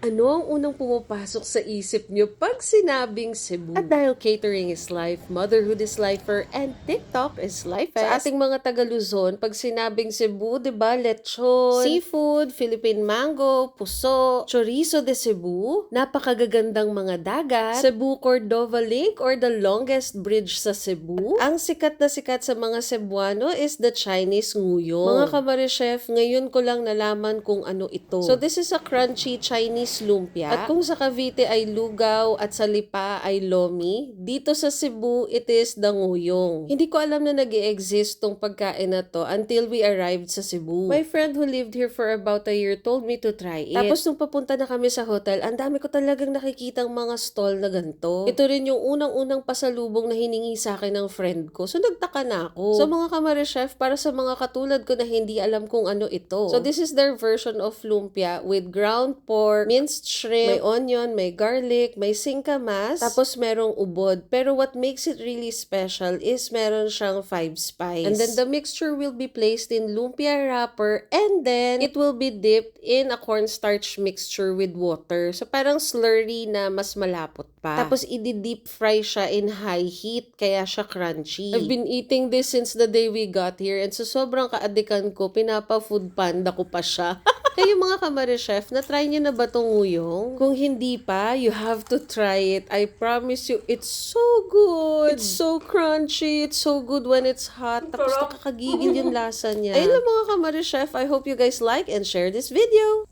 Ano ang unang pumapasok sa isip nyo pag sinabing Cebu? At dahil catering is life, motherhood is lifer, and TikTok is life. Sa ating mga taga-Luzon, pag sinabing Cebu, di ba, lechon, seafood, Philippine mango, puso, chorizo de Cebu, napakagagandang mga dagat, Cebu Cordova Lake or the longest bridge sa Cebu. At ang sikat na sikat sa mga Cebuano is the Chinese nguyong. Mga kamare-chef, ngayon ko lang nalaman kung ano ito. So this is a crunchy Chinese lumpia. At kung sa Cavite ay lugaw at sa Lipa ay lomi, dito sa Cebu it is danguyong. Hindi ko alam na nag-i-exist tong pagkain na to until we arrived sa Cebu. My friend who lived here for about a year told me to try it. Tapos nung papunta na kami sa hotel, ang dami ko talagang nakikitang mga stall na ganito. Ito rin yung unang-unang pasalubong na hiningi sa akin ng friend ko. So nagtaka na ako. So mga kamare chef, para sa mga katulad ko na hindi alam kung ano ito. So this is their version of lumpia with ground pork, minced shrimp, may onion, may garlic, may singkamas, tapos merong ubod. Pero what makes it really special is meron siyang 5 spice. And then the mixture will be placed in lumpia wrapper and then it will be dipped in a cornstarch mixture with water. So parang slurry na mas malapot pa. Tapos i-deep fry siya in high heat kaya siya crunchy. I've been eating this since the day we got here and so sobrang kaadikan ko, pinapa-food panda ko pa siya. Kayo mga kamare chef, na-try niyo na ba tong nguyong? Kung hindi pa, you have to try it. I promise you, it's so good. It's so crunchy. It's so good when it's hot. Tapos nakakagigil yung lasa niya. Ayun lang mga kamare chef. I hope you guys like and share this video.